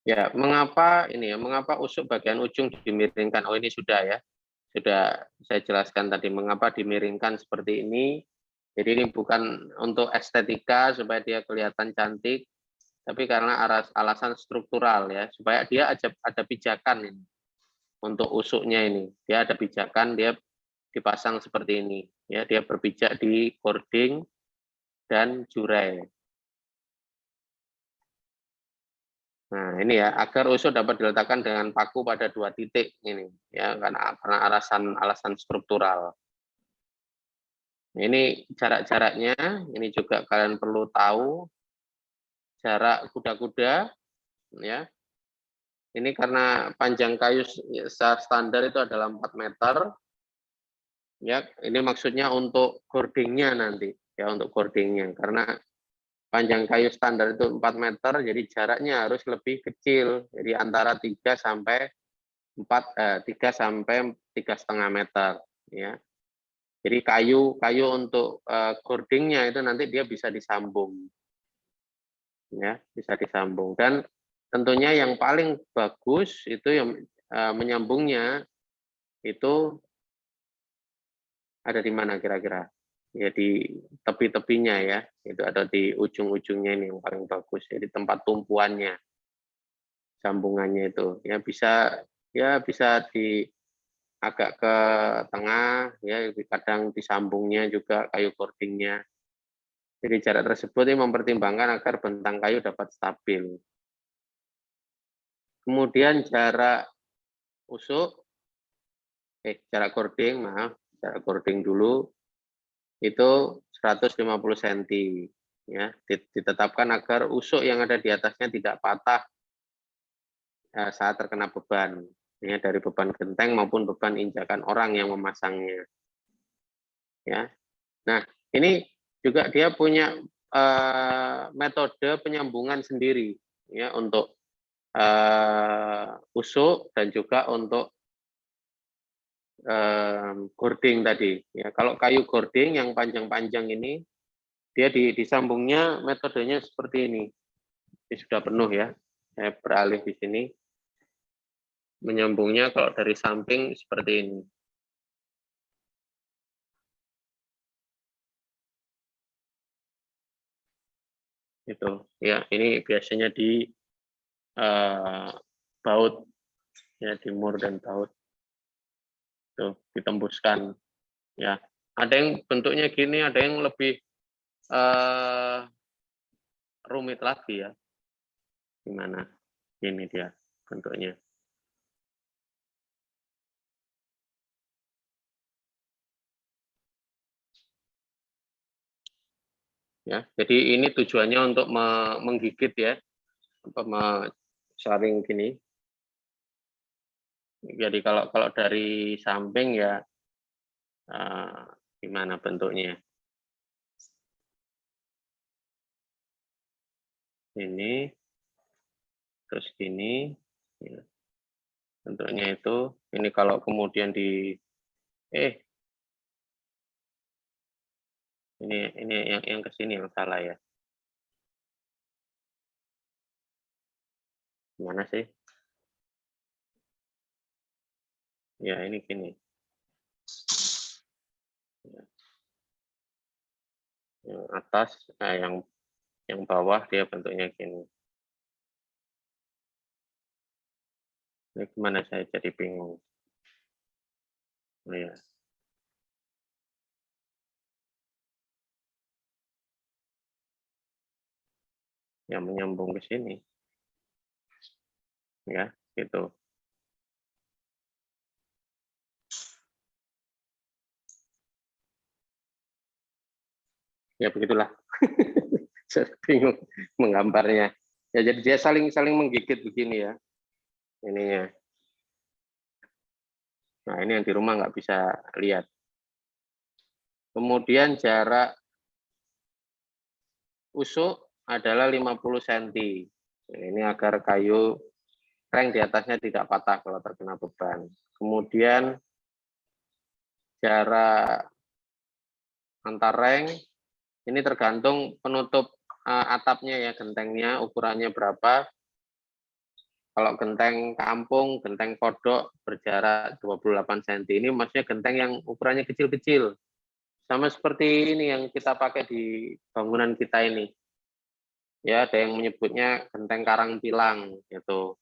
Ya, mengapa usuk bagian ujung dimiringkan? Oh, ini sudah ya. Sudah saya jelaskan tadi mengapa dimiringkan seperti ini. Jadi ini bukan untuk estetika supaya dia kelihatan cantik, tapi karena alasan struktural ya, supaya dia ada pijakan ini. Untuk usuknya ini, dia ada pijakan, dia dipasang seperti ini. Ya, dia berpijak di cording dan jurai. Nah, ini ya, agar usuk dapat diletakkan dengan paku pada 2 titik ini, ya, karena alasan struktural. Ini jarak-jaraknya, ini juga kalian perlu tahu jarak kuda-kuda, ya. Ini karena panjang kayu secara standar itu adalah 4 meter, ya. Ini maksudnya untuk cordingnya nanti, ya, untuk cordingnya. Karena panjang kayu standar itu 4 meter, jadi jaraknya harus lebih kecil, jadi antara 3 sampai 3,5 meter, ya. Jadi kayu untuk cordingnya itu nanti dia bisa disambung, ya, bisa disambung. Dan tentunya yang paling bagus itu yang menyambungnya itu ada di mana kira-kira? Ya di tepi-tepinya ya, itu ada di ujung-ujungnya ini yang paling bagus, jadi tempat tumpuannya, sambungannya itu. Ya bisa di agak ke tengah, ya kadang disambungnya juga kayu cordingnya. Jadi jarak tersebut ini mempertimbangkan agar bentang kayu dapat stabil. Kemudian jarak usuk, jarak cording, maaf, jarak cording dulu, itu 150 cm. Ya, ditetapkan agar usuk yang ada di atasnya tidak patah saat terkena beban, ya, dari beban genteng maupun beban injakan orang yang memasangnya. Ya, nah ini juga dia punya metode penyambungan sendiri, ya, untuk usuk dan juga untuk gording tadi. Ya, kalau kayu gording yang panjang-panjang ini, dia disambungnya metodenya seperti ini. Ini sudah penuh ya. Saya beralih di sini. Menyambungnya kalau dari samping seperti ini. Itu ya, ini biasanya di baut, ya, di mur dan baut. Tuh, ditembuskan. Ya, ada yang bentuknya gini, ada yang lebih rumit lagi ya. Gimana? Ini dia bentuknya. Ya, jadi ini tujuannya untuk menggigit ya, saring gini. Jadi kalau dari samping ya gimana bentuknya? Ini, terus gini, ya. Bentuknya itu. Ini kalau kemudian ini yang ke sini yang salah ya. Gimana sih? Ya ini gini. Ya. Yang atas, yang bawah dia bentuknya gini. Ini gimana saya jadi bingung. Oh, ya. Yang menyambung ke sini. Ya, gitu. Ya begitulah. Saya bingung menggambarnya. Ya jadi dia saling menggigit begini ya. Ininya. Nah, ini yang di rumah nggak bisa lihat. Kemudian jarak usuk adalah 50 cm. Ini agar kayu reng di atasnya tidak patah kalau terkena beban. Kemudian jarak antar reng ini tergantung penutup atapnya ya, gentengnya ukurannya berapa. Kalau genteng kampung, genteng kodok berjarak 28 cm. Ini maksudnya genteng yang ukurannya kecil-kecil. Sama seperti ini yang kita pakai di bangunan kita ini. Ya, ada yang menyebutnya genteng karang pilang, itu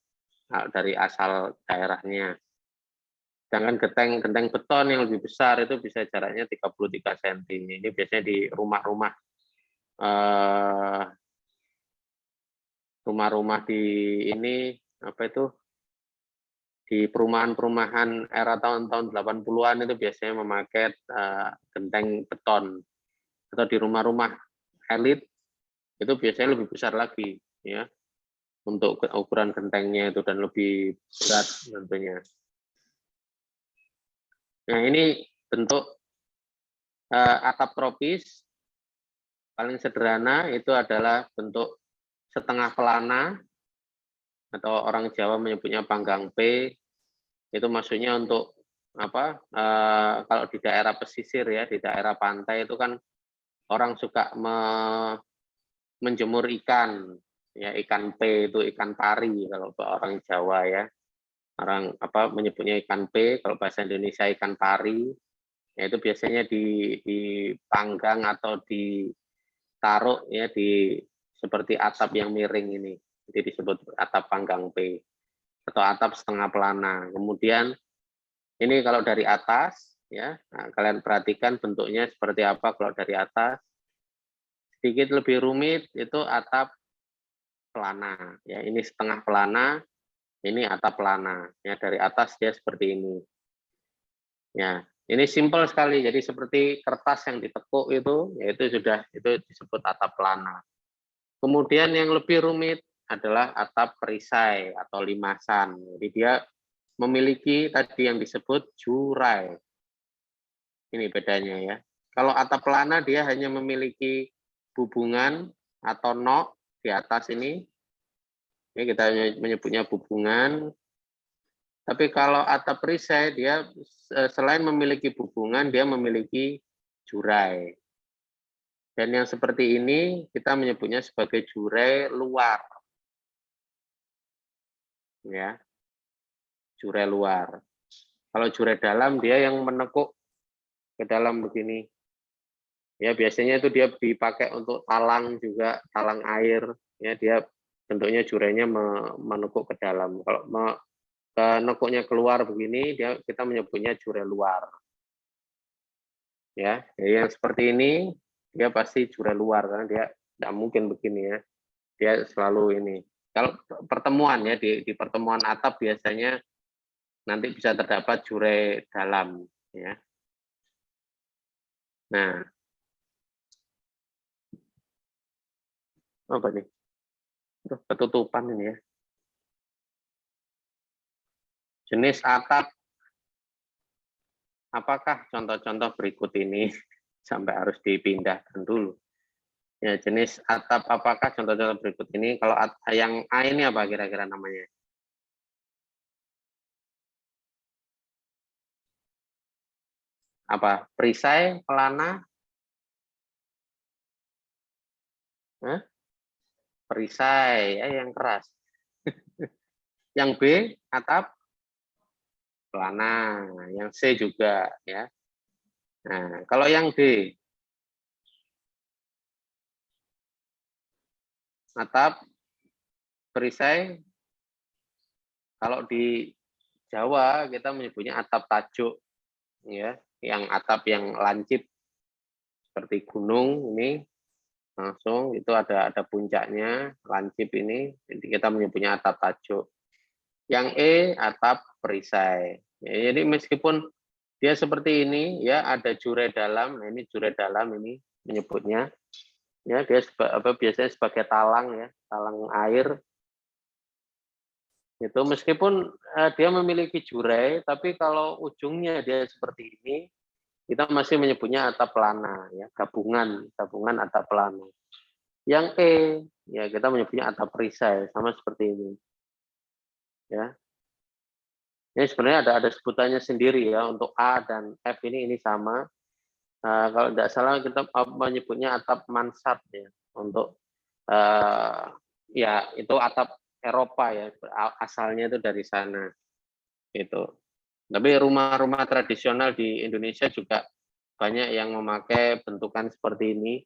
dari asal daerahnya. Sedangkan genteng beton yang lebih besar itu bisa jaraknya 33 cm. Ini biasanya di rumah-rumah rumah-rumah di ini apa itu di perumahan-perumahan era tahun-tahun 80-an itu biasanya memakai genteng beton, atau di rumah-rumah elit itu biasanya lebih besar lagi ya untuk ukuran gentengnya itu dan lebih berat tentunya. Nah, ini bentuk atap tropis paling sederhana itu adalah bentuk setengah pelana, atau orang Jawa menyebutnya panggang P. Itu maksudnya untuk apa? Kalau di daerah pesisir ya, di daerah pantai itu kan orang suka menjemur ikan, ya ikan P itu ikan pari kalau orang Jawa ya. Orang apa menyebutnya ikan P, kalau bahasa Indonesia ikan pari. Ya, itu biasanya dipanggang atau ditaruh ya di seperti atap yang miring ini. Jadi disebut atap panggang P atau atap setengah pelana. Kemudian ini kalau dari atas ya, nah, kalian perhatikan bentuknya seperti apa kalau dari atas. Sedikit lebih rumit itu atap pelana. Ya, ini setengah pelana, ini atap pelana. Ya, dari atas dia seperti ini. Ya, ini simpel sekali. Jadi seperti kertas yang ditekuk itu, yaitu sudah itu disebut atap pelana. Kemudian yang lebih rumit adalah atap perisai atau limasan. Jadi dia memiliki tadi yang disebut jurai. Ini bedanya ya. Kalau atap pelana dia hanya memiliki bubungan atau nok di atas ini. Ini kita menyebutnya bubungan. Tapi kalau atap perisai dia selain memiliki bubungan dia memiliki jurai. Dan yang seperti ini kita menyebutnya sebagai jurai luar. Ya. Jurai luar. Kalau jurai dalam dia yang menekuk ke dalam begini. Ya, biasanya itu dia dipakai untuk talang juga, talang air. Ya, dia bentuknya jurainya menekuk ke dalam. Kalau menekuknya keluar begini, kita menyebutnya jurai luar. Ya, jadi yang seperti ini dia pasti jurai luar karena dia tidak mungkin begini ya. Dia selalu ini. Kalau pertemuan ya di pertemuan atap biasanya nanti bisa terdapat jurai dalam ya. Nah, apa nih? Ketutupan ini ya. Jenis atap, apakah contoh-contoh berikut ini sampai harus dipindahkan dulu? Ya, jenis atap apakah contoh-contoh berikut ini? Kalau yang A ini apa kira-kira namanya? Apa? Perisai, pelana? Hah? Perisai, ya yang keras. Yang B, atap? Pelana. Yang C juga ya. Nah, kalau yang D, atap, perisai, kalau di Jawa kita menyebutnya atap tajuk ya, yang atap yang lancip seperti gunung ini langsung itu ada puncaknya lancip ini, jadi kita menyebutnya atap tajuk. Yang E atap perisai. Ya, jadi meskipun dia seperti ini ya ada jurai dalam, nah ini jurai dalam ini menyebutnya ya dia biasanya sebagai talang ya, talang air. Itu meskipun dia memiliki jurai, tapi kalau ujungnya dia seperti ini, kita masih menyebutnya atap pelana, ya gabungan atap pelana. Yang E, ya kita menyebutnya atap perisai, sama seperti ini. Ya, ini sebenarnya ada sebutannya sendiri ya untuk A dan F ini sama. Kalau tidak salah kita menyebutnya atap mansard ya untuk ya itu atap Eropa ya, asalnya itu dari sana. Gitu. Tapi rumah-rumah tradisional di Indonesia juga banyak yang memakai bentukan seperti ini,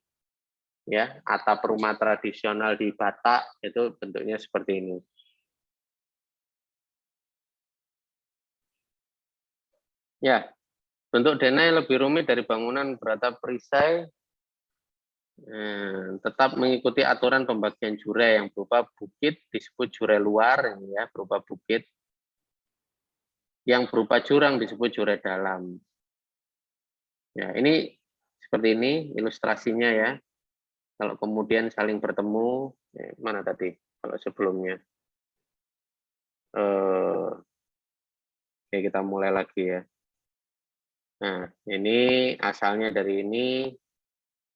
ya. Atap rumah tradisional di Batak itu bentuknya seperti ini. Ya, bentuk denai lebih rumit dari bangunan beratap perisai, tetap mengikuti aturan pembagian jurei yang berupa bukit disebut jurei luar, ini ya, berupa bukit. Yang berupa jurang disebut jurei dalam. Ya, ini seperti ini ilustrasinya ya. Kalau kemudian saling bertemu, mana tadi? Kalau sebelumnya, oke, kita mulai lagi ya. Nah, ini asalnya dari ini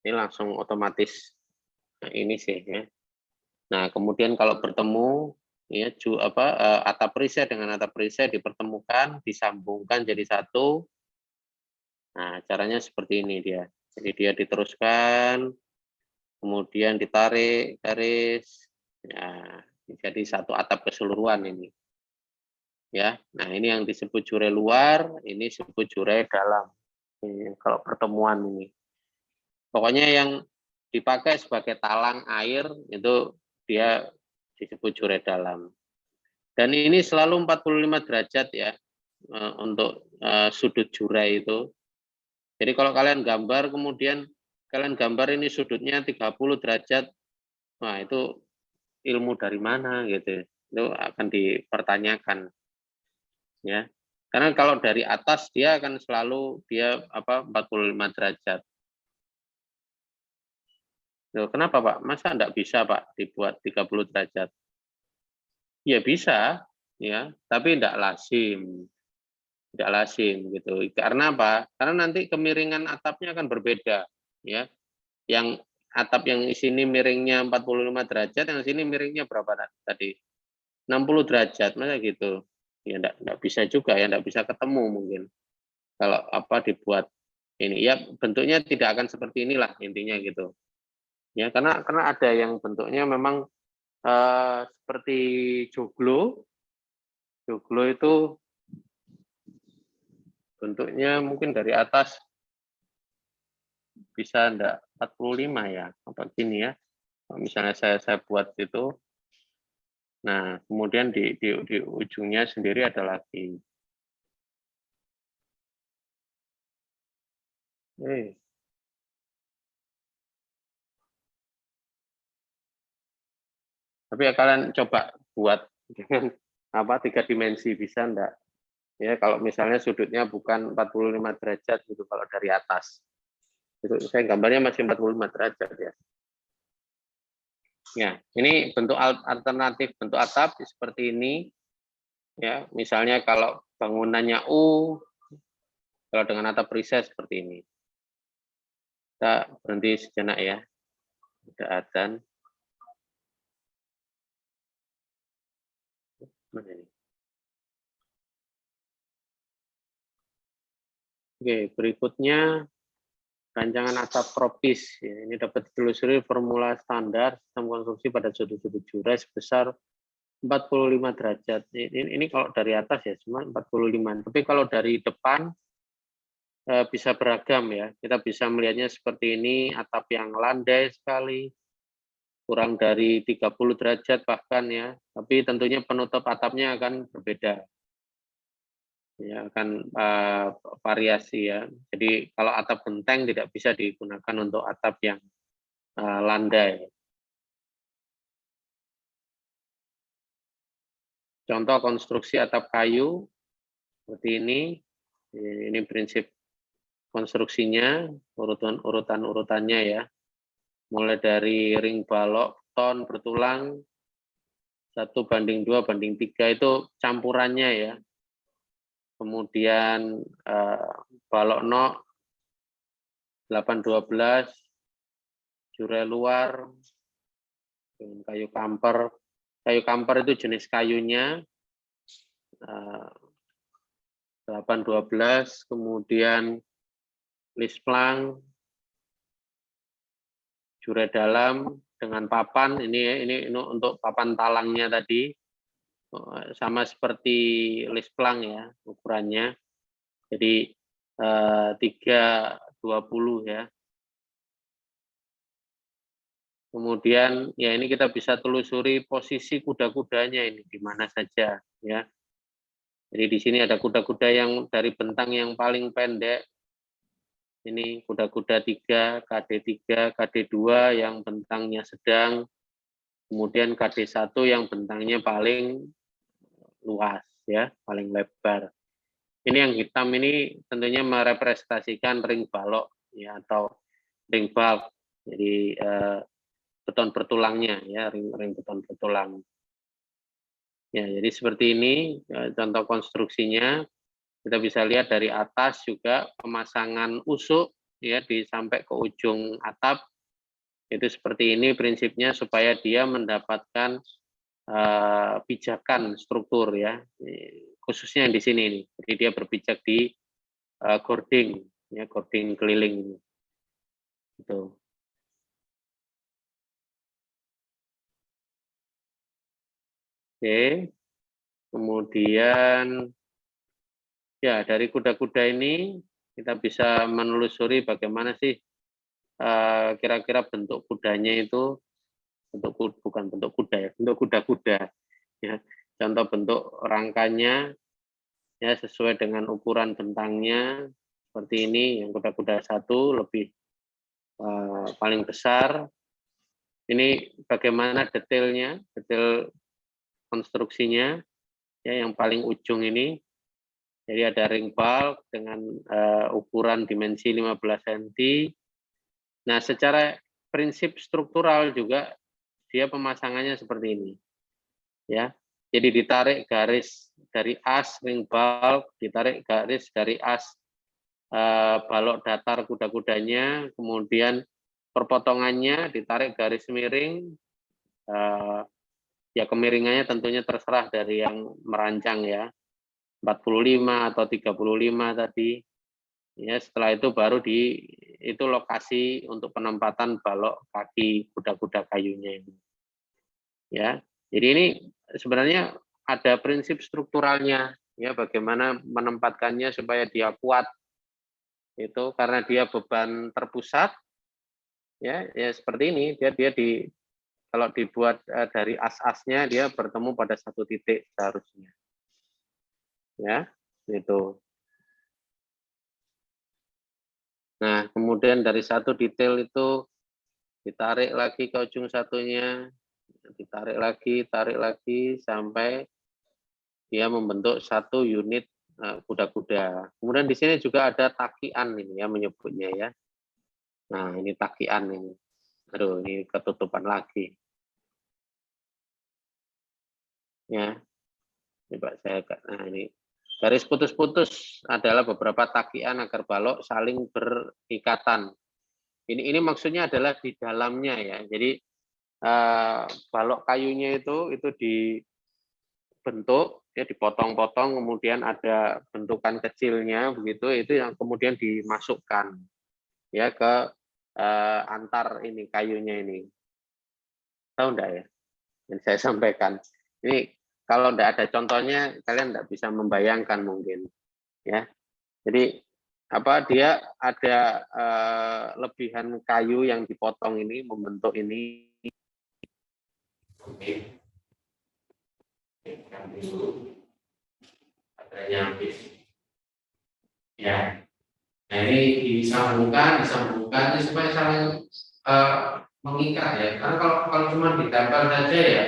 langsung otomatis. Nah, ini sih ya. Nah, kemudian kalau bertemu, ya, atap perisai dengan atap perisai dipertemukan, disambungkan jadi satu. Nah, caranya seperti ini dia. Jadi dia diteruskan, kemudian ditarik garis, ya, jadi satu atap keseluruhan ini. Ya, nah ini yang disebut jurei luar, ini disebut jurei dalam. Ini, kalau pertemuan ini, pokoknya yang dipakai sebagai talang air itu dia disebut jurei dalam. Dan ini selalu 45 derajat ya untuk sudut jurei itu. Jadi kalau kalian gambar kemudian kalian gambar ini sudutnya 30 derajat, wah itu ilmu dari mana gitu. Itu akan dipertanyakan ya. Karena kalau dari atas dia akan selalu 45 derajat. Loh, kenapa Pak? Masa enggak bisa Pak dibuat 30 derajat? Ya bisa, ya, tapi enggak lazim. Tidak lazim gitu. Karena apa? Karena nanti kemiringan atapnya akan berbeda, ya. Yang atap yang di sini miringnya 45 derajat, yang sini miringnya berapa tadi? 60 derajat, masa gitu. Ya enggak bisa juga ya, enggak bisa ketemu mungkin. Kalau dibuat ini ya bentuknya tidak akan seperti inilah intinya gitu. Ya karena ada yang bentuknya memang seperti joglo. Joglo itu bentuknya mungkin dari atas bisa enggak 45 ya, apa gini ya. Kalau misalnya saya buat itu, nah kemudian di ujungnya sendiri ada lagi. Tapi ya kalian coba buat dengan 3 dimensi bisa enggak? Ya kalau misalnya sudutnya bukan 45 derajat gitu kalau dari atas. Itu saya gambarnya masih 45 derajat ya. Ya, ini bentuk alternatif bentuk atap seperti ini. Ya, misalnya kalau bangunannya U, kalau dengan atap perisai seperti ini. Kita berhenti sejenak ya. Ada adzan. Mana ini? Oke, berikutnya rancangan atap tropis. Ya, ini dapat ditelusuri formula standar sistem konstruksi pada sudut-sudut jurei sebesar 45 derajat. Ini kalau dari atas ya cuma 45. Tapi kalau dari depan bisa beragam ya. Kita bisa melihatnya seperti ini, atap yang landai sekali, kurang dari 30 derajat bahkan ya. Tapi tentunya penutup atapnya akan berbeda. Ya, akan variasi ya. Jadi kalau atap genteng tidak bisa digunakan untuk atap yang landai. Contoh konstruksi atap kayu seperti ini. Ini prinsip konstruksinya, urutan-urutannya ya. Mulai dari ring balok, ton, bertulang, 1:2:3 itu campurannya ya. Kemudian balok nok 8:12, jurei luar, dengan kayu kamper. Kayu kamper itu jenis kayunya 8:12, kemudian lisplang, jurei dalam dengan papan ini untuk papan talangnya tadi sama seperti list plank ya ukurannya. Jadi 320 ya. Kemudian ya ini kita bisa telusuri posisi kuda-kudanya ini di mana saja ya. Jadi di sini ada kuda-kuda yang dari bentang yang paling pendek. Ini kuda-kuda 3, KD3, KD2 yang bentangnya sedang. Kemudian KD1 yang bentangnya paling luas ya, paling lebar. Ini yang hitam ini tentunya merepresentasikan ring balok ya atau ring bulk. Jadi beton bertulangnya ya, ring beton bertulang. Ya, jadi seperti ini contoh konstruksinya. Kita bisa lihat dari atas juga pemasangan usuk ya sampai ke ujung atap. Itu seperti ini prinsipnya supaya dia mendapatkan pijakan struktur ya. Khususnya yang di sini nih. Jadi dia berpijak di gording ya, gording keliling ini. Gitu. Oke, kemudian ya dari kuda-kuda ini kita bisa menelusuri bagaimana sih kira-kira bentuk kudanya itu, bukan bentuk kuda ya, bentuk kuda-kuda ya. Contoh bentuk rangkanya ya sesuai dengan ukuran bentangnya seperti ini. Yang kuda-kuda 1 lebih paling besar. Ini bagaimana detailnya, detail konstruksinya ya, yang paling ujung ini. Jadi ada ring bulk dengan ukuran dimensi 15 cm. Nah, secara prinsip struktural juga dia pemasangannya seperti ini. Ya. Jadi ditarik garis dari as ring bulk, ditarik garis dari as balok datar kuda-kudanya, kemudian perpotongannya ditarik garis miring. Ya kemiringannya tentunya terserah dari yang merancang ya, 45 atau 35 tadi. Ya, setelah itu baru itu lokasi untuk penempatan balok kaki kuda-kuda kayunya ini. Ya. Jadi ini sebenarnya ada prinsip strukturalnya ya, bagaimana menempatkannya supaya dia kuat. Itu karena dia beban terpusat ya, seperti ini dia kalau dibuat dari as-asnya dia bertemu pada satu titik seharusnya. Ya, itu. Nah, kemudian dari satu detail itu ditarik lagi ke ujung satunya, ditarik lagi, tarik lagi sampai dia membentuk satu unit kuda-kuda. Kemudian di sini juga ada takian ini ya menyebutnya ya. Nah, ini takian ini. Aduh, ini ketutupan lagi. Ya. Coba nah ini garis putus-putus adalah beberapa takian agar balok saling berikatan. Ini maksudnya adalah di dalamnya ya. Jadi balok kayunya itu dibentuk ya, dipotong-potong, kemudian ada bentukan kecilnya begitu, itu yang kemudian dimasukkan ya ke antar ini kayunya ini. Tahu enggak ya? Yang saya sampaikan. Ini kalau enggak ada contohnya kalian enggak bisa membayangkan mungkin ya. Jadi dia ada lebihan kayu yang dipotong ini membentuk ini. Adanya ya. Nah ini disambungkan ini supaya saling mengikat ya. Karena kalau cuma ditempel saja ya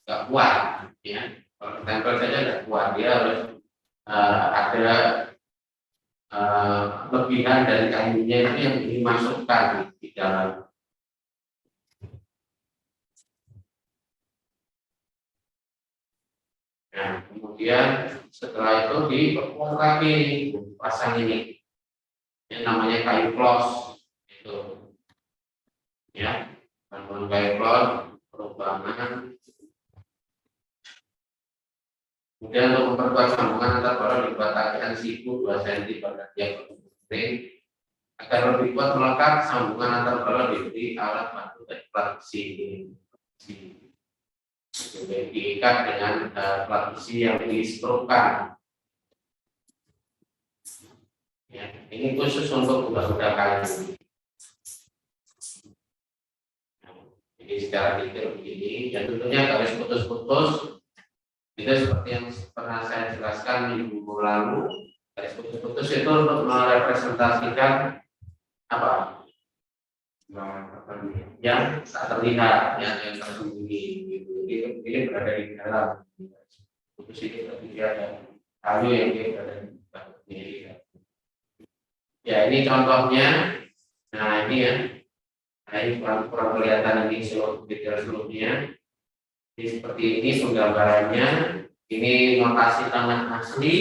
nggak kuat ya. Kalau ditempel saja nggak kuat, dia harus ada lebihan dari kayunya itu yang dimasukkan di dalam. Nah, kemudian setelah itu diperkuat lagi, pasang ini. Yang namanya kayu klos itu. Ya, bantuan kayu klos, perubahan. Kemudian untuk memperkuat sambungan antar balok dibuat takian siku 2 cm pada tiap ujung ring. Agar lebih kuat melekat, sambungan antar balon diberi alat bantu dan plat besi. Diikat dengan plat besi yang disetrumkan. Ya, ini khusus untuk kuda-kuda kayu. Jadi secara detail begini, dan tentunya garis putus-putus itu seperti yang pernah saya jelaskan minggu lalu. Garis putus-putus itu untuk merepresentasikan apa? Yang tak terlihat, yang tersembunyi. Gitu. Ini berada di dalam putus itu, tapi dia ada kayu yang dia berada di dalam. Ya, ini contohnya. Nah, ini ya. Nah, ini kurang kelihatan ini detail seluruhnya. Jadi seperti ini penggambarannya. Ini notasi tanah asli.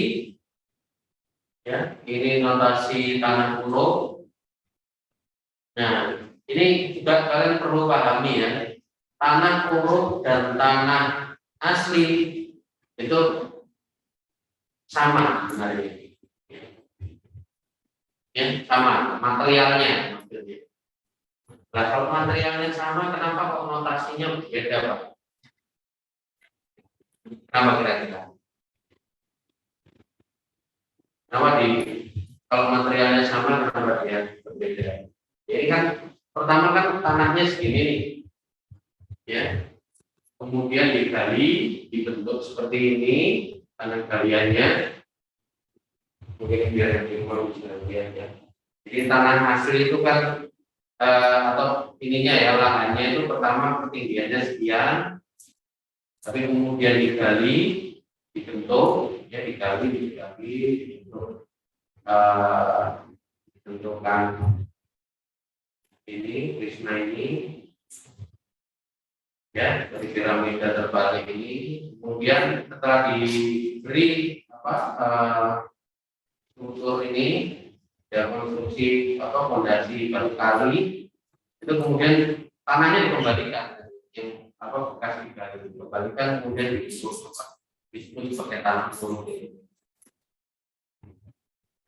Ya, ini notasi tanah pulau. Nah, ini juga kalian perlu pahami ya. Tanah pulau dan tanah asli itu sama sebenarnya. Ya, sama materialnya maksudnya. Nah, kalau materialnya sama, kenapa kok notasinya beda, Pak? Kenapa kira-kira? Kenapa kalau materialnya sama, kenapa dia berbeda? Jadi kan pertama kan tanahnya segini nih, ya. Kemudian digali, dibentuk seperti ini, tanah galiannya. Mungkin biar lebih mau bisa lihat ya. Jadi tanah asli itu kan atau ininya ya, lahannya itu pertama ketinggiannya sekian, tapi kemudian digali, dibentuk, ya dibentuk, dibentukkan ini prisma ini, ya dari piramida terbalik ini. Kemudian setelah diberi struktur ini dan konstruksi fondasi baru kali, itu kemudian tanahnya dikembalikan, yang bekas digali dikembalikan, kemudian disebut sebagai tanah pulau.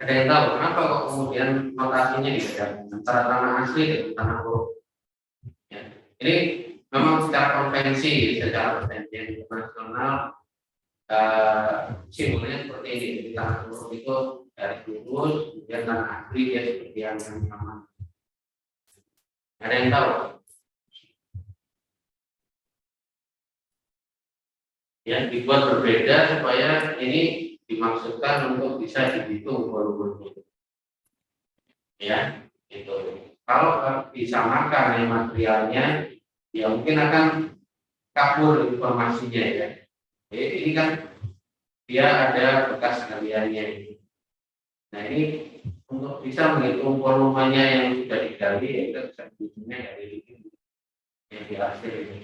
Ada yang tahu kenapa kok kemudian notasinya dibedakan antara tanah asli dan tanah pulau? Ya. Ini memang secara konvensi internasional simbolnya seperti ini. Jadi tanah pulau itu dari lurus, kemudian tanah asli dia seperti yang sama. Ada yang tahu? Ya, dibuat berbeda supaya ini dimaksudkan untuk bisa dihitung volume. Ya, itu. Kalau disamakan materialnya, ya mungkin akan kabur informasinya ya. Jadi ini kan dia ada bekas galiannya. Nah, ini untuk bisa menghitung volumenya yang sudah digali, ya kita bisa menghitungnya dari ini yang dihasil ini.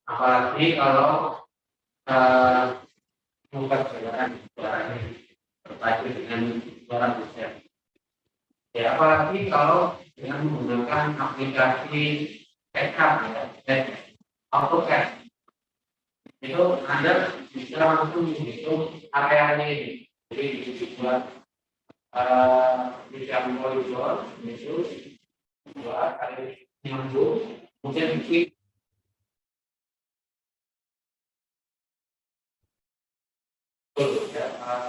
Apalagi kalau memperkirakan suaranya berpacu dengan suara besar. Ya, apalagi kalau dengan menggunakan aplikasi SketchUp ya, AutoCAD, itu Anda bisa langsung menghitung areanya ini. Jadi dibuat bidang koridor itu buat kali nyambung, kemudian klik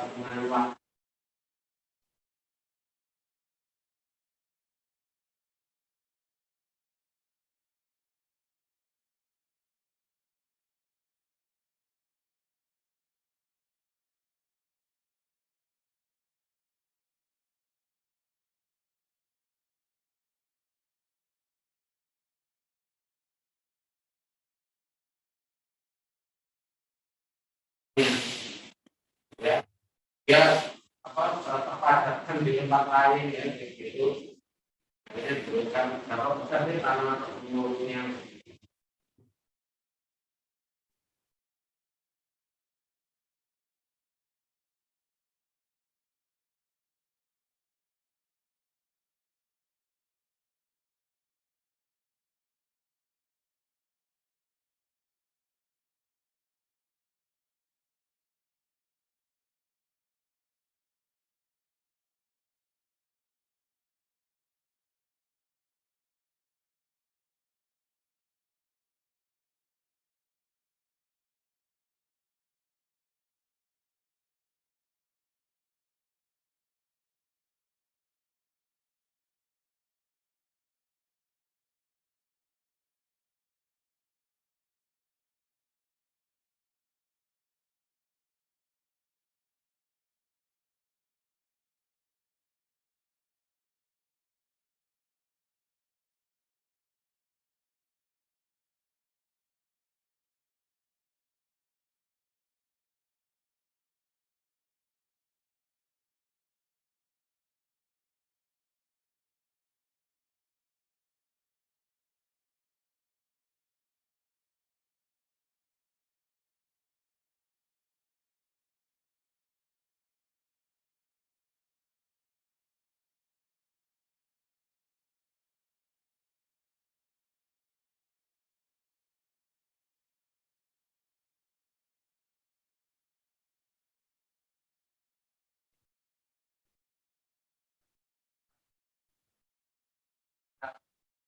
dengan ya, dia terpadatkan di tempat lain ya, gitu. Jadi diberikan berapa besar sih tanah umurnya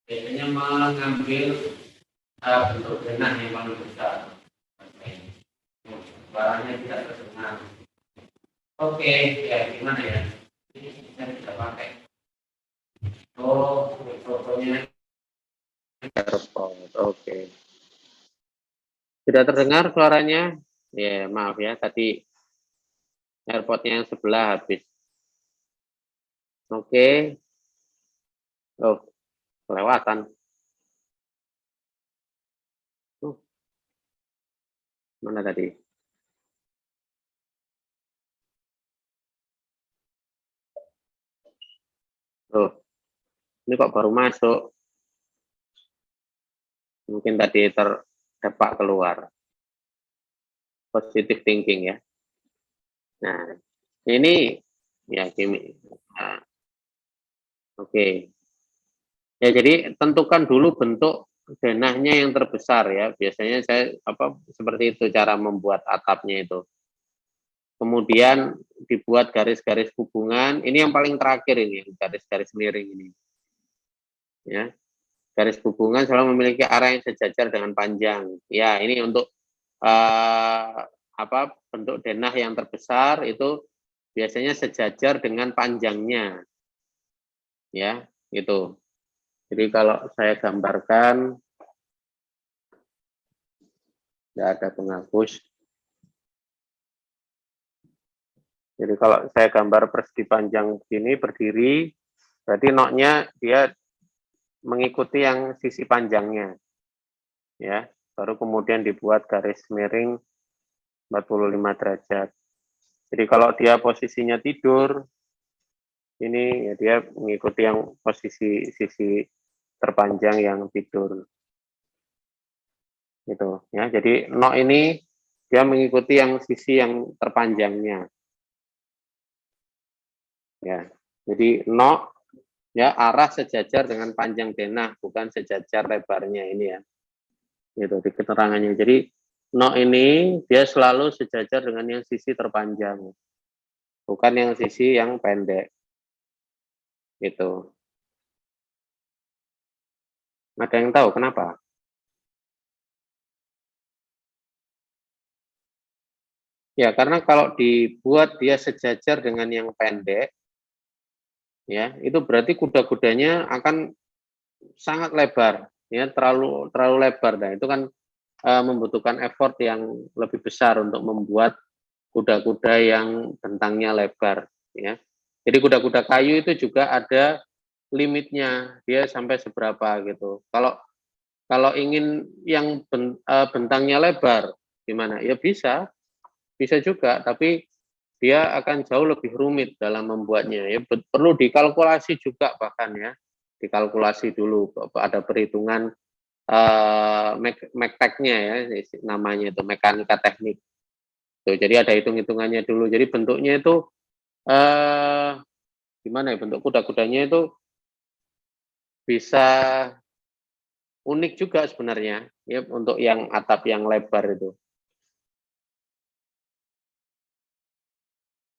biasanya mengambil bentuk denah yang paling besar. Barangnya tidak terdengar. Oke, ya gimana ya? Ini kita bisa pakai. Oh, fotonya. Oke. Tidak terdengar suaranya? Ya, maaf ya, tadi AirPod-nya yang sebelah habis. Oke. Oh, kelewatan. Mana tadi? Oh, ini kok baru masuk? Mungkin tadi terdepak keluar. Positive thinking ya. Nah, ini ya gini. Nah, oke. Ya, jadi tentukan dulu bentuk denahnya yang terbesar ya. Biasanya saya seperti itu cara membuat atapnya itu. Kemudian dibuat garis-garis hubungan. Ini yang paling terakhir ini, garis-garis miring ini. Ya, garis hubungan selalu memiliki arah yang sejajar dengan panjang. Ya, ini untuk bentuk denah yang terbesar itu biasanya sejajar dengan panjangnya. Ya, gitu. Jadi kalau saya gambarkan, tidak ada penghapus. Jadi kalau saya gambar persegi panjang begini berdiri, berarti noknya dia mengikuti yang sisi panjangnya. Ya, baru kemudian dibuat garis miring 45 derajat. Jadi kalau dia posisinya tidur, ini ya dia mengikuti yang posisi sisi terpanjang yang tidur. Gitu ya. Jadi nok ini dia mengikuti yang sisi yang terpanjangnya. Ya. Jadi nok ya arah sejajar dengan panjang denah, bukan sejajar lebarnya ini ya. Gitu di keterangannya. Jadi nok ini dia selalu sejajar dengan yang sisi terpanjang, bukan yang sisi yang pendek. Gitu. Ada yang tahu kenapa? Ya, karena kalau dibuat dia sejajar dengan yang pendek, ya, itu berarti kuda-kudanya akan sangat lebar, ya, terlalu lebar. Nah, itu kan membutuhkan effort yang lebih besar untuk membuat kuda-kuda yang bentangnya lebar, ya. Jadi kuda-kuda kayu itu juga ada limitnya, dia sampai seberapa gitu. Kalau ingin yang bentangnya lebar, gimana? Ya bisa juga, tapi dia akan jauh lebih rumit dalam membuatnya. Ya perlu dikalkulasi juga bahkan ya, dikalkulasi dulu ada perhitungan mekteknya ya namanya itu mekanika teknik. Tuh, jadi ada hitung-hitungannya dulu. Jadi bentuknya itu gimana ya bentuk kuda-kudanya itu bisa unik juga sebenarnya ya untuk yang atap yang lebar itu.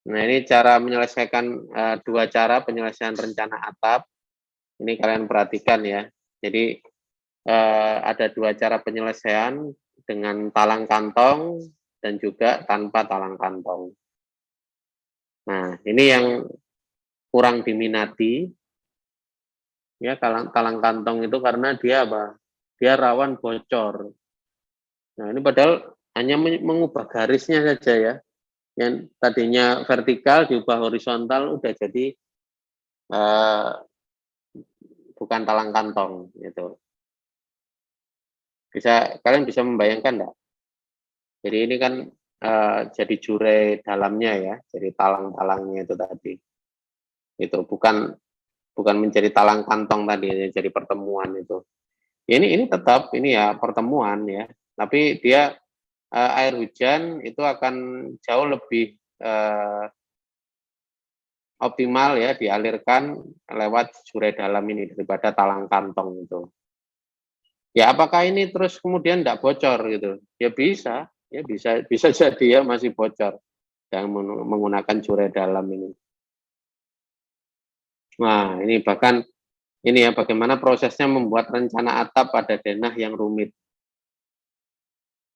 Nah, ini cara menyelesaikan dua cara penyelesaian rencana atap. Ini kalian perhatikan ya. Jadi ada dua cara penyelesaian dengan talang kantong dan juga tanpa talang kantong. Nah, ini yang kurang diminati ya talang kantong itu karena dia apa? Dia rawan bocor. Nah, ini padahal hanya mengubah garisnya saja ya. Yang tadinya vertikal diubah horizontal udah jadi bukan talang kantong gitu. Kalian bisa membayangkan enggak? Jadi ini kan jadi jure dalamnya ya, jadi talang-talangnya itu tadi. Itu bukan menjadi talang kantong tadi ya, jadi pertemuan itu. Ini tetap ini ya pertemuan ya, tapi dia air hujan itu akan jauh lebih optimal ya dialirkan lewat jure dalam ini daripada talang kantong itu. Ya apakah ini terus kemudian tidak bocor gitu? Ya bisa jadi ya masih bocor yang menggunakan jure dalam ini. Nah ini bahkan Ini ya, bagaimana prosesnya membuat rencana atap pada denah yang rumit.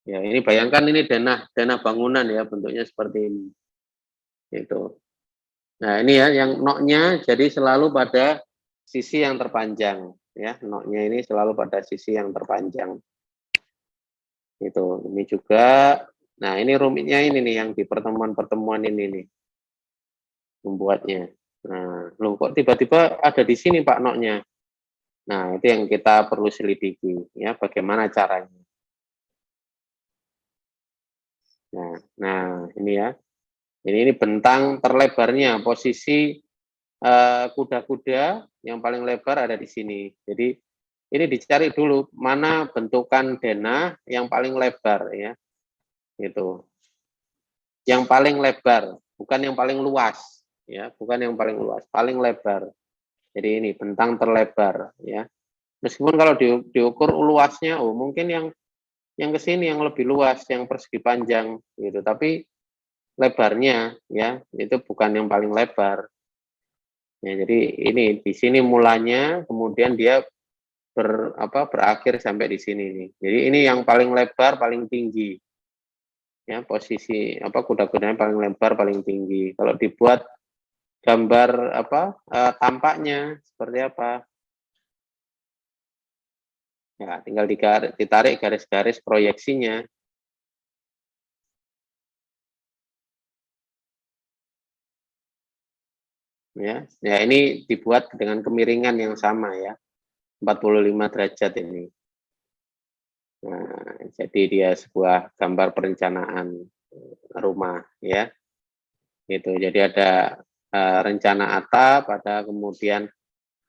Ya, ini bayangkan ini denah bangunan ya, bentuknya seperti ini. Itu. Nah, ini ya yang noknya jadi selalu pada sisi yang terpanjang ya. Noknya ini selalu pada sisi yang terpanjang. Itu. Ini juga. Nah, ini rumitnya ini nih yang di pertemuan-pertemuan ini nih. Membuatnya. Nah, loh kok tiba-tiba ada di sini Pak noknya. Nah, itu yang kita perlu selidiki ya, bagaimana caranya. Nah, ini ya. Ini bentang terlebarnya, posisi kuda-kuda yang paling lebar ada di sini. Jadi ini dicari dulu mana bentukan denah yang paling lebar ya. Itu. Yang paling lebar, bukan yang paling luas ya, bukan yang paling luas, paling lebar. Jadi ini bentang terlebar ya. Meskipun kalau diukur luasnya, oh mungkin yang ke sini yang lebih luas, yang persegi panjang gitu. Tapi lebarnya ya itu bukan yang paling lebar. Ya, jadi ini di sini mulanya, kemudian dia berakhir sampai di sini nih. Jadi ini yang paling lebar, paling tinggi. Ya, posisi kuda-kudanya paling lebar, paling tinggi. Kalau dibuat gambar tampaknya seperti apa? Ya, tinggal ditarik garis-garis proyeksinya. Ya, ini dibuat dengan kemiringan yang sama ya, 45 derajat ini. Nah, jadi dia sebuah gambar perencanaan rumah ya. Gitu. Jadi ada rencana atap, ada kemudian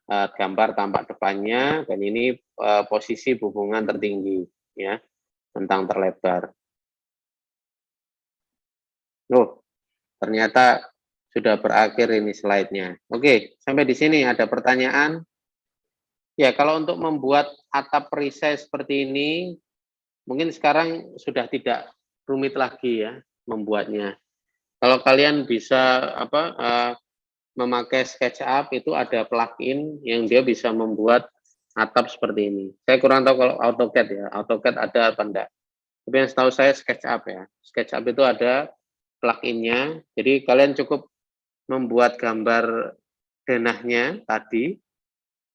gambar tampak depannya, dan ini posisi hubungan tertinggi ya, bentang terlebar. Loh, ternyata sudah berakhir ini slide-nya. Oke, sampai di sini ada pertanyaan? Ya, kalau untuk membuat atap perisai seperti ini, mungkin sekarang sudah tidak rumit lagi ya membuatnya. Kalau kalian bisa memakai SketchUp, itu ada plugin yang dia bisa membuat atap seperti ini. Saya kurang tahu kalau AutoCAD ya, AutoCAD ada apa enggak. Tapi yang setahu saya SketchUp ya. SketchUp itu ada pluginnya, jadi kalian cukup membuat gambar denahnya tadi,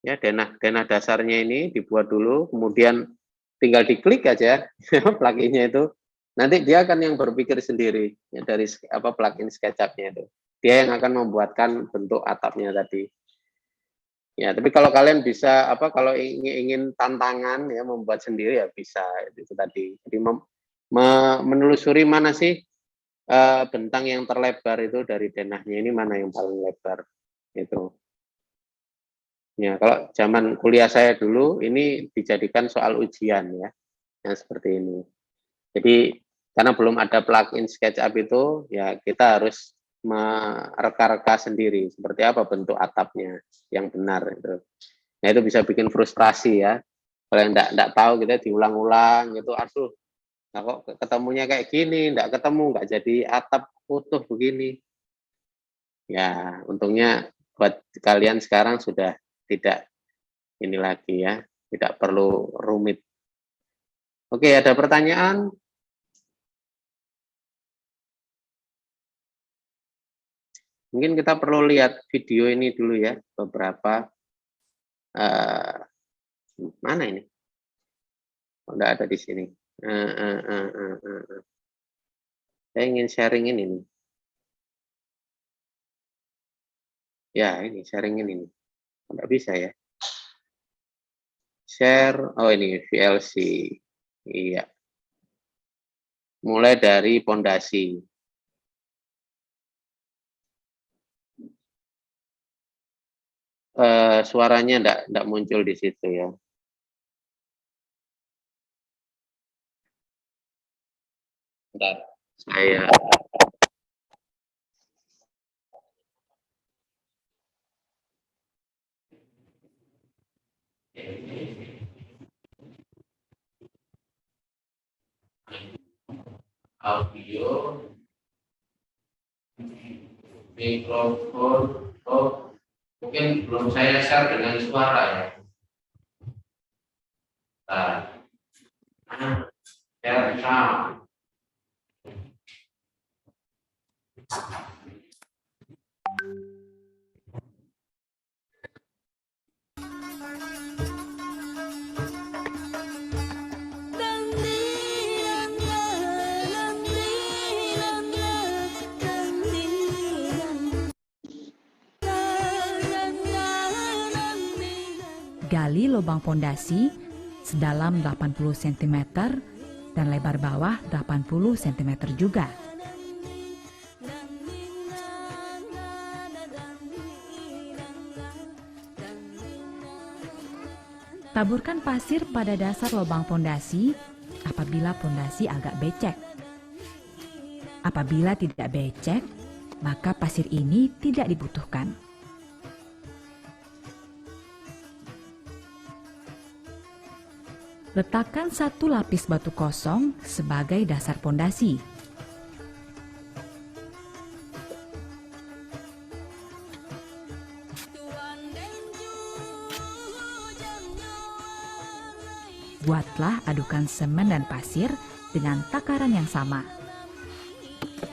ya denah dasarnya ini dibuat dulu, kemudian tinggal diklik aja pluginnya itu, nanti dia akan yang berpikir sendiri ya, dari plugin SketchUp-nya itu. Dia yang akan membuatkan bentuk atapnya tadi. Ya, tapi kalau kalian bisa kalau ingin tantangan ya membuat sendiri ya bisa itu tadi. Jadi menelusuri mana sih bentang yang terlebar itu dari denahnya ini mana yang paling lebar itu. Ya, kalau zaman kuliah saya dulu ini dijadikan soal ujian ya, yang seperti ini. Jadi karena belum ada plugin SketchUp itu, ya kita harus mereka-reka sendiri seperti apa bentuk atapnya yang benar itu. Nah itu bisa bikin frustrasi ya. Kalau yang enggak tahu kita diulang-ulang gitu, aduh, nah kok ketemunya kayak gini, enggak ketemu, enggak jadi atap utuh begini. Ya, untungnya buat kalian sekarang sudah tidak ini lagi ya, tidak perlu rumit. Oke, ada pertanyaan? Mungkin kita perlu lihat video ini dulu ya, beberapa mana ini? Oh, enggak ada di sini. Saya ingin sharing ini nih. Ya, ini sharing ini nih. Enggak bisa ya. Share, oh ini VLC. Iya. Mulai dari pondasi. Suaranya enggak muncul di situ ya. Bentar, saya audio mikrofon off. Mungkin belum saya share dengan suara ya. Share sound. Gali lubang pondasi sedalam 80 cm dan lebar bawah 80 cm juga. Taburkan pasir pada dasar lubang pondasi apabila pondasi agak becek. Apabila tidak becek, maka pasir ini tidak dibutuhkan. Letakkan satu lapis batu kosong sebagai dasar pondasi. Buatlah adukan semen dan pasir dengan takaran yang sama.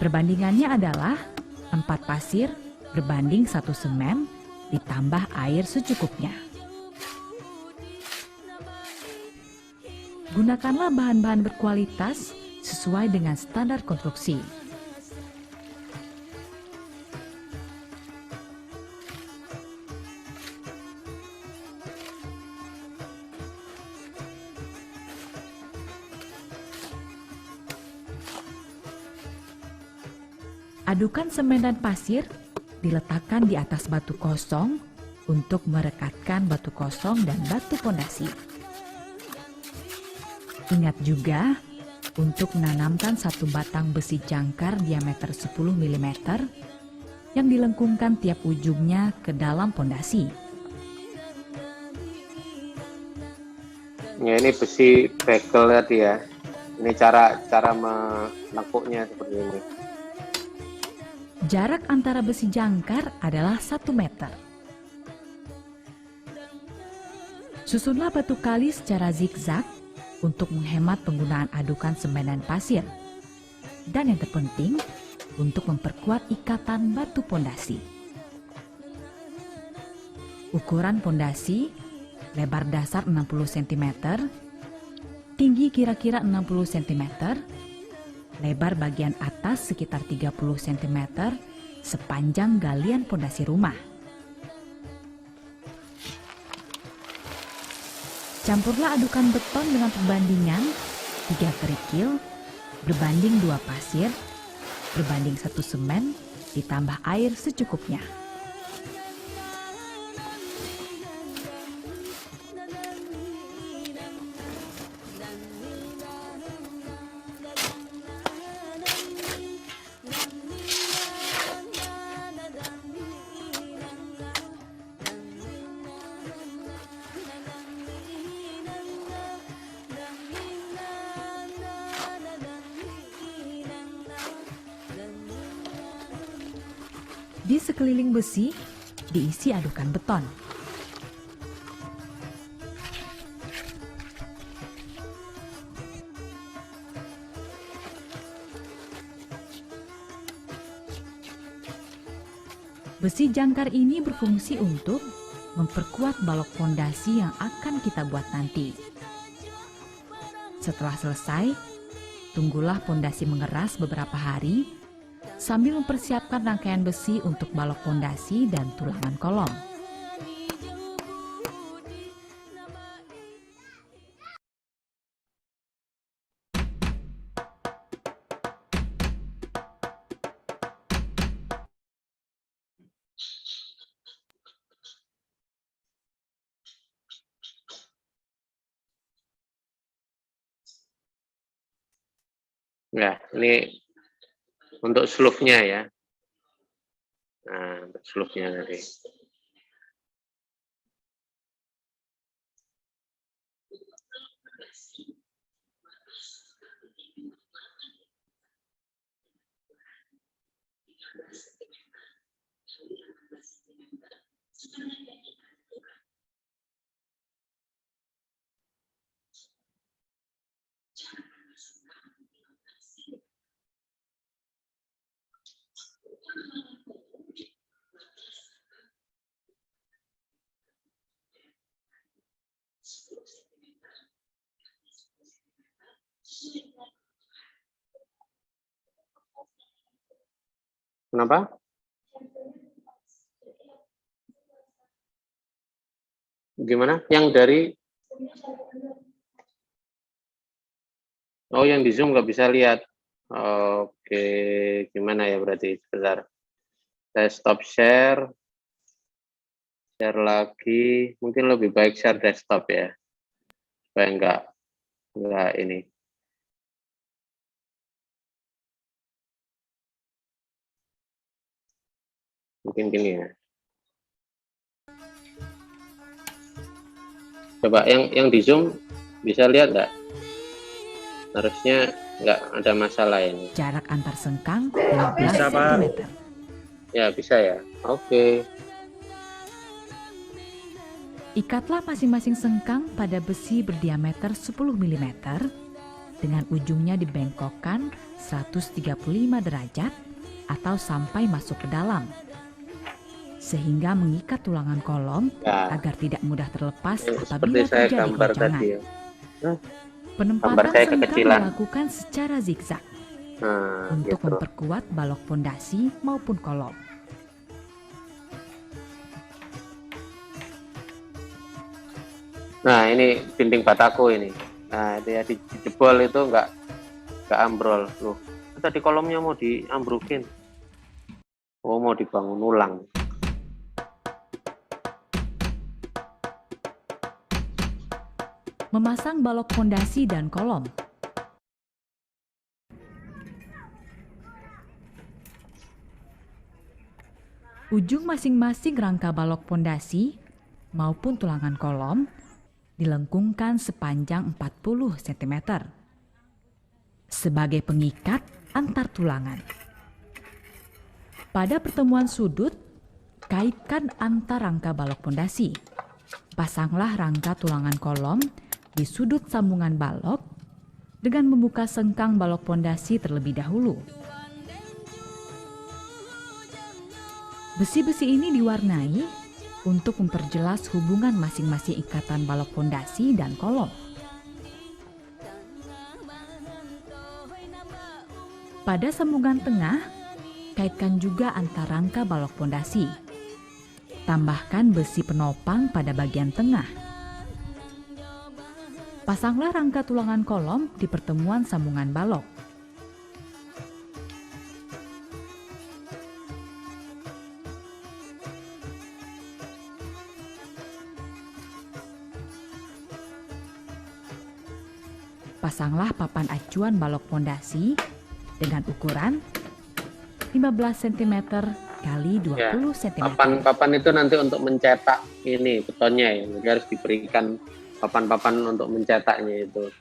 Perbandingannya adalah 4 pasir berbanding 1 semen ditambah air secukupnya. Gunakanlah bahan-bahan berkualitas sesuai dengan standar konstruksi. Adukan semen dan pasir diletakkan di atas batu kosong untuk merekatkan batu kosong dan batu pondasi. Ingat juga untuk menanamkan satu batang besi jangkar diameter 10 mm yang dilengkungkan tiap ujungnya ke dalam pondasi. Ya, ini besi bekel tadi ya. Ini cara menekuknya seperti ini. Jarak antara besi jangkar adalah 1 meter. Susunlah batu kali secara zigzag untuk menghemat penggunaan adukan semen dan pasir. Dan yang terpenting, untuk memperkuat ikatan batu pondasi. Ukuran pondasi, lebar dasar 60 cm, tinggi kira-kira 60 cm, lebar bagian atas sekitar 30 cm, sepanjang galian pondasi rumah. Campurlah adukan beton dengan perbandingan 3 kerikil berbanding 2 pasir berbanding 1 semen ditambah air secukupnya. Di sekeliling besi diisi adukan beton. Besi jangkar ini berfungsi untuk memperkuat balok pondasi yang akan kita buat nanti. Setelah selesai, tunggulah pondasi mengeras beberapa hari sambil mempersiapkan rangkaian besi untuk balok pondasi dan tulangan kolom. Ya, ini untuk slope-nya ya. Nah, untuk slope-nya tadi. Kenapa? Gimana? Yang dari yang di Zoom nggak bisa lihat. Oke, gimana ya berarti? Sebentar. Saya stop share. Share lagi. Mungkin lebih baik share desktop ya. Supaya nggak ini. Mungkin gini ya. Coba yang di Zoom bisa lihat nggak? Harusnya nggak ada masalah ini. Jarak antar sengkang 15 Bisa, Pak. cm. Ya, bisa ya. Oke. Ikatlah masing-masing sengkang pada besi berdiameter 10 mm dengan ujungnya dibengkokkan 135 derajat atau sampai masuk ke dalam, sehingga mengikat tulangan kolom Ya, agar tidak mudah terlepas seperti apabila saya terjadi gambar goncangan. tadi ya. Penempatan Gambar saya sengkang kekecilan. dilakukan secara zigzag Nah, untuk gitu. memperkuat balok pondasi maupun kolom. Nah, ini dinding bataku ini. Nah, itu ya dijebol itu nggak ambrol. Loh, tadi kolomnya mau diambrukin. Oh, mau dibangun ulang. Memasang balok pondasi dan kolom. Ujung masing-masing rangka balok pondasi maupun tulangan kolom dilengkungkan sepanjang 40 cm sebagai pengikat antar tulangan. Pada pertemuan sudut, kaitkan antar rangka balok pondasi. Pasanglah rangka tulangan kolom di sudut sambungan balok dengan membuka sengkang balok pondasi terlebih dahulu. Besi-besi ini diwarnai untuk memperjelas hubungan masing-masing ikatan balok pondasi dan kolom. Pada sambungan tengah, kaitkan juga antar rangka balok pondasi. Tambahkan besi penopang pada bagian tengah. Pasanglah rangka tulangan kolom di pertemuan sambungan balok. Pasanglah papan acuan balok pondasi dengan ukuran 15 cm kali 20 cm. Papan itu nanti untuk mencetak ini betonnya ya. Jadi harus diberikan papan-papan untuk mencetaknya itu.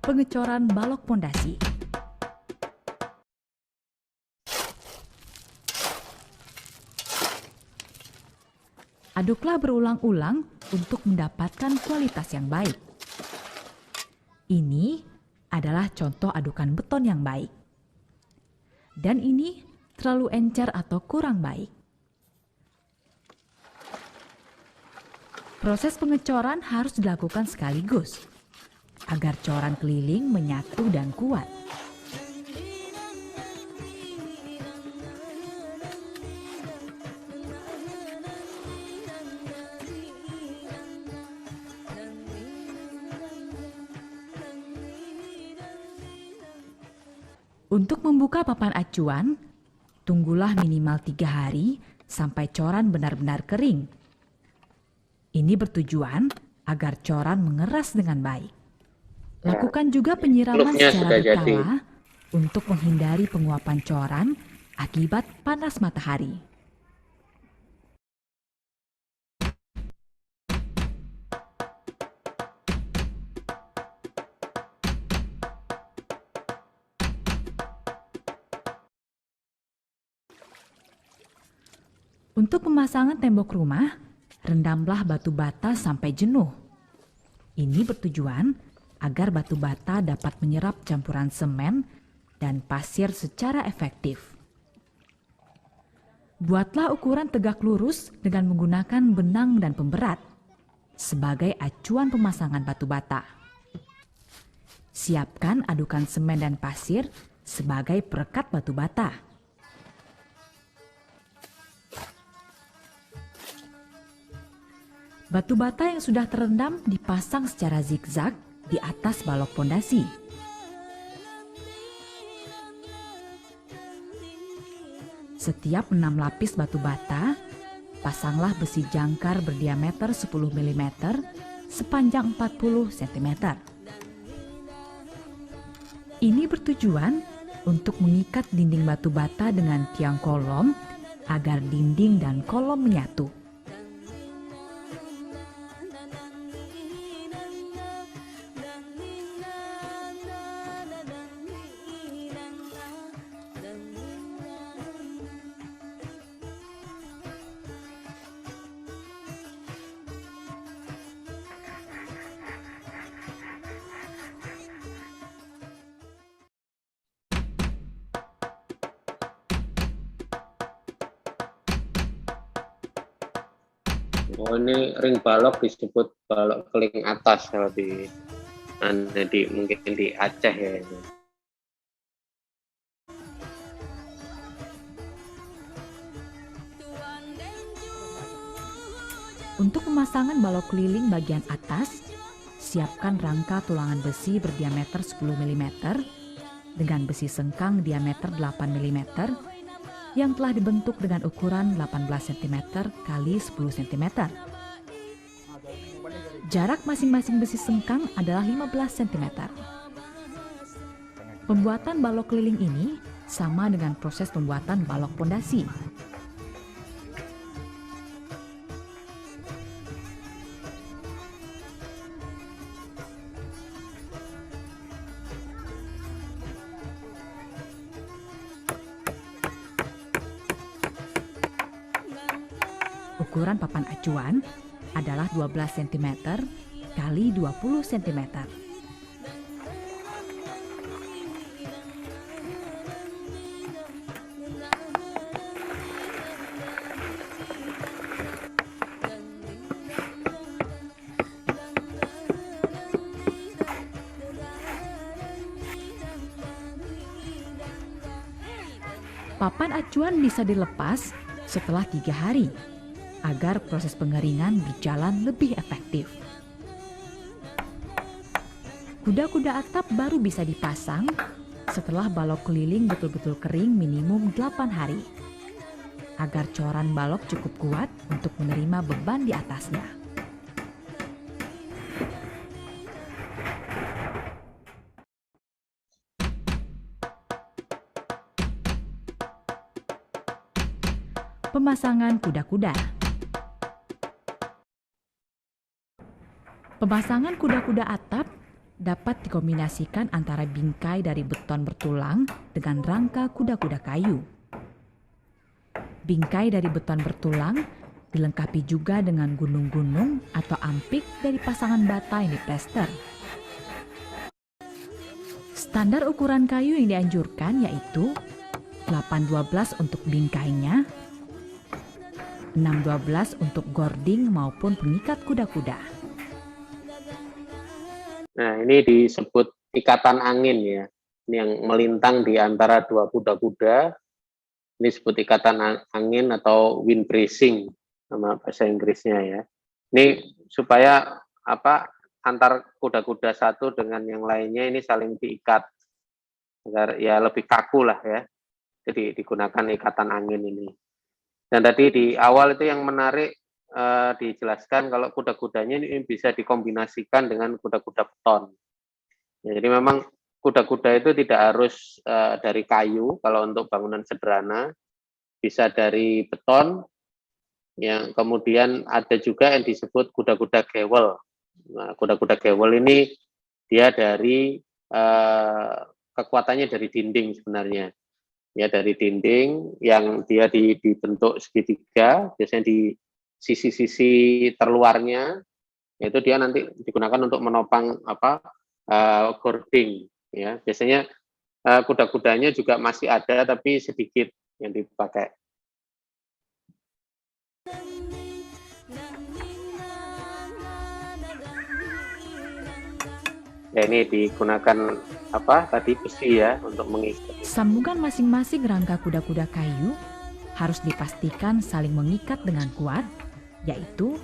Pengecoran balok pondasi. Aduklah berulang-ulang untuk mendapatkan kualitas yang baik. Ini adalah contoh adukan beton yang baik. Dan ini terlalu encer atau kurang baik. Proses pengecoran harus dilakukan sekaligus agar coran keliling menyatu dan kuat. Untuk membuka papan acuan, tunggulah minimal 3 hari sampai coran benar-benar kering. Ini bertujuan agar coran mengeras dengan baik. Lakukan juga penyiraman Looknya secara sudah jadi. berkala untuk menghindari penguapan coran akibat panas matahari. Untuk pemasangan tembok rumah, rendamlah batu bata sampai jenuh. Ini bertujuan agar batu bata dapat menyerap campuran semen dan pasir secara efektif. Buatlah ukuran tegak lurus dengan menggunakan benang dan pemberat sebagai acuan pemasangan batu bata. Siapkan adukan semen dan pasir sebagai perekat batu bata. Batu bata yang sudah terendam dipasang secara zigzag di atas balok pondasi. Setiap 6 lapis batu bata, pasanglah besi jangkar berdiameter 10 mm sepanjang 40 cm. Ini bertujuan untuk mengikat dinding batu bata dengan tiang kolom agar dinding dan kolom menyatu. Oh, ini ring balok disebut balok keling atas kalau mungkin di Aceh ya. Untuk pemasangan balok keliling bagian atas, siapkan rangka tulangan besi berdiameter 10 mm dengan besi sengkang diameter 8 mm yang telah dibentuk dengan ukuran 18 cm x 10 cm. Jarak masing-masing besi sengkang adalah 15 cm. Pembuatan balok keliling ini sama dengan proses pembuatan balok pondasi. Ukuran papan acuan adalah 12 cm kali 20 cm. Papan acuan bisa dilepas setelah 3 hari agar proses pengeringan berjalan lebih efektif. Kuda-kuda atap baru bisa dipasang setelah balok keliling betul-betul kering minimum 8 hari, agar coran balok cukup kuat untuk menerima beban di atasnya. Pemasangan kuda-kuda. Pemasangan kuda-kuda atap dapat dikombinasikan antara bingkai dari beton bertulang dengan rangka kuda-kuda kayu. Bingkai dari beton bertulang dilengkapi juga dengan gunung-gunung atau ampik dari pasangan bata yang diplester. Standar ukuran kayu yang dianjurkan yaitu 8-12 untuk bingkainya, 6-12 untuk gording maupun pengikat kuda-kuda. Nah, ini disebut ikatan angin ya. Ini yang melintang di antara dua kuda-kuda. Ini disebut ikatan angin atau wind bracing nama bahasa Inggrisnya ya. Ini supaya antar kuda-kuda satu dengan yang lainnya ini saling diikat agar ya lebih kaku lah ya. Jadi digunakan ikatan angin ini. Dan tadi di awal itu yang menarik dijelaskan kalau kuda-kudanya ini bisa dikombinasikan dengan kuda-kuda beton. Ya, jadi memang kuda-kuda itu tidak harus dari kayu kalau untuk bangunan sederhana, bisa dari beton. Yang kemudian ada juga yang disebut kuda-kuda gewel. Nah, kuda-kuda gewel ini dia dari kekuatannya dari dinding sebenarnya. Ya, dari dinding yang dia dibentuk segitiga, biasanya di sisi-sisi terluarnya, yaitu dia nanti digunakan untuk menopang gording. Ya, biasanya kuda-kudanya juga masih ada tapi sedikit yang dipakai. Ya, ini digunakan apa tadi, besi ya untuk mengikat. Sambungan masing-masing rangka kuda-kuda kayu harus dipastikan saling mengikat dengan kuat, yaitu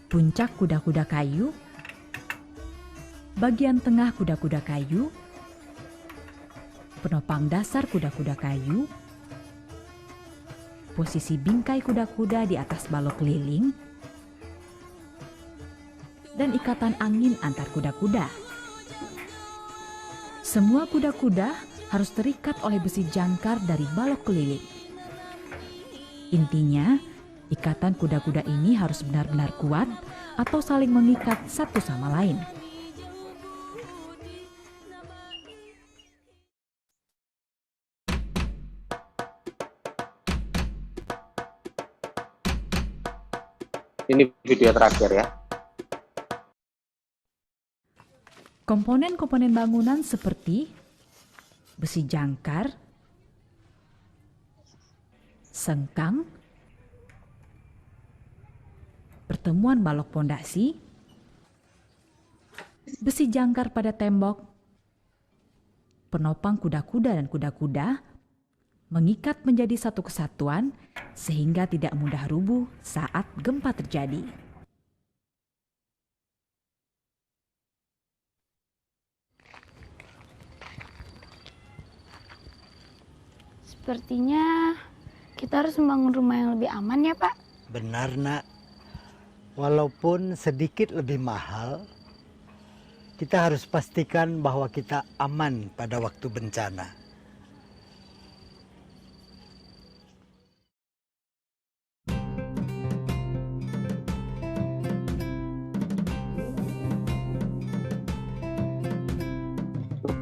puncak kuda-kuda kayu, bagian tengah kuda-kuda kayu, penopang dasar kuda-kuda kayu, posisi bingkai kuda-kuda di atas balok keliling, dan ikatan angin antar kuda-kuda. Semua kuda-kuda harus terikat oleh besi jangkar dari balok keliling. Intinya, ikatan kuda-kuda ini harus benar-benar kuat atau saling mengikat satu sama lain. Ini video terakhir ya. Komponen-komponen bangunan seperti besi jangkar, sengkang, pertemuan balok pondasi, besi jangkar pada tembok, penopang kuda-kuda dan kuda-kuda mengikat menjadi satu kesatuan sehingga tidak mudah rubuh saat gempa terjadi. Sepertinya kita harus membangun rumah yang lebih aman ya, Pak. Benar, Nak. Walaupun sedikit lebih mahal, kita harus pastikan bahwa kita aman pada waktu bencana.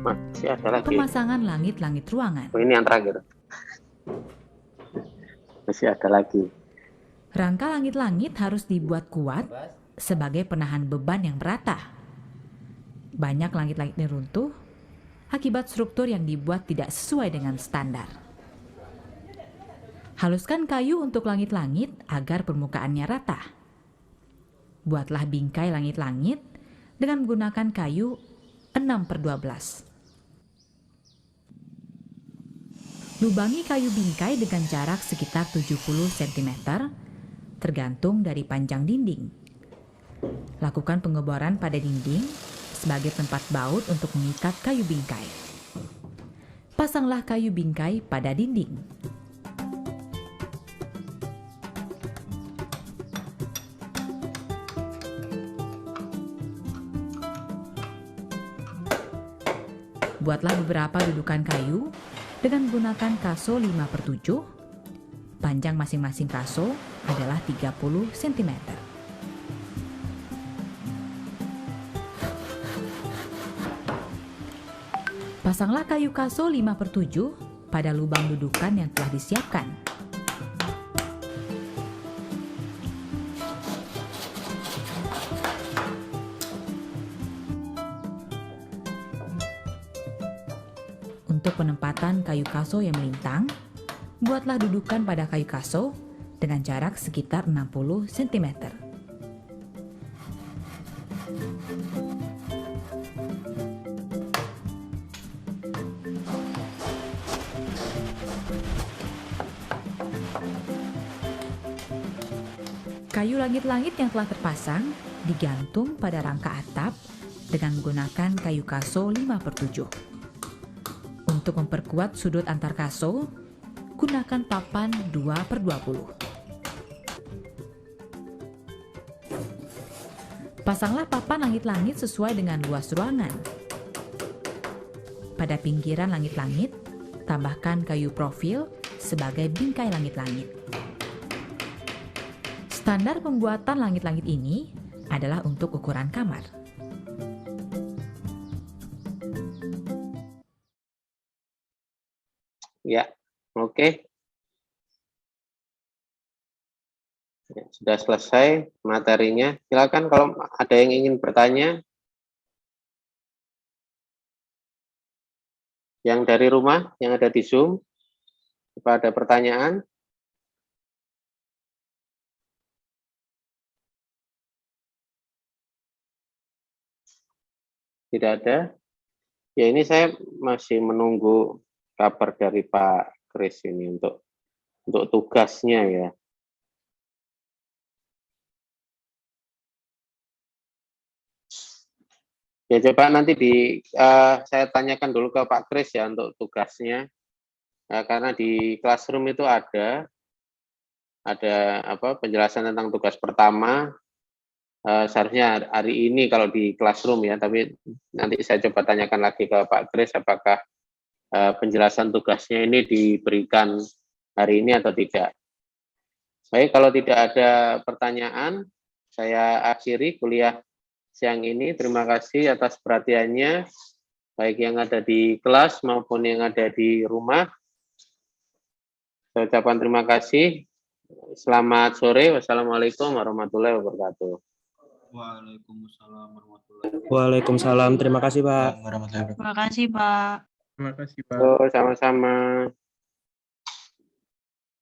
Masih ada lagi. Pemasangan langit-langit ruangan. Oh, ini yang terakhir. Masih ada lagi. Rangka langit-langit harus dibuat kuat sebagai penahan beban yang merata. Banyak langit-langit ini runtuh akibat struktur yang dibuat tidak sesuai dengan standar. Haluskan kayu untuk langit-langit agar permukaannya rata. Buatlah bingkai langit-langit dengan menggunakan kayu 6/12. Lubangi kayu bingkai dengan jarak sekitar 70 cm, tergantung dari panjang dinding. Lakukan pengeboran pada dinding sebagai tempat baut untuk mengikat kayu bingkai. Pasanglah kayu bingkai pada dinding. Buatlah beberapa dudukan kayu dengan menggunakan kaso 5/7. Panjang masing-masing kaso adalah 30 cm. Pasanglah kayu kaso 5/7 pada lubang dudukan yang telah disiapkan. Untuk penempatan kayu kaso yang melintang, buatlah dudukan pada kayu kaso dengan jarak sekitar 60 cm. Kayu langit-langit yang telah terpasang digantung pada rangka atap dengan menggunakan kayu kaso 5/7. Untuk memperkuat sudut antar kaso, gunakan papan 2/20. Pasanglah papan langit-langit sesuai dengan luas ruangan. Pada pinggiran langit-langit, tambahkan kayu profil sebagai bingkai langit-langit. Standar pembuatan langit-langit ini adalah untuk ukuran kamar. Ya, oke. Ya, sudah selesai materinya. Silakan kalau ada yang ingin bertanya. Yang dari rumah, yang ada di Zoom, apa ada pertanyaan? Tidak ada? Ya, ini saya masih menunggu kabar dari Pak Kris ini untuk tugasnya ya. Ya, coba nanti saya tanyakan dulu ke Pak Kris ya untuk tugasnya. Karena di Classroom itu ada penjelasan tentang tugas pertama. Seharusnya hari ini kalau di Classroom ya, tapi nanti saya coba tanyakan lagi ke Pak Kris apakah penjelasan tugasnya ini diberikan hari ini atau tidak. Baik, kalau tidak ada pertanyaan, saya akhiri kuliah siang ini. Terima kasih atas perhatiannya, baik yang ada di kelas maupun yang ada di rumah. Saya ucapkan terima kasih. Selamat sore. Wassalamualaikum warahmatullahi wabarakatuh. Waalaikumsalam. Terima kasih, Pak. Terima kasih, Pak. Sama-sama.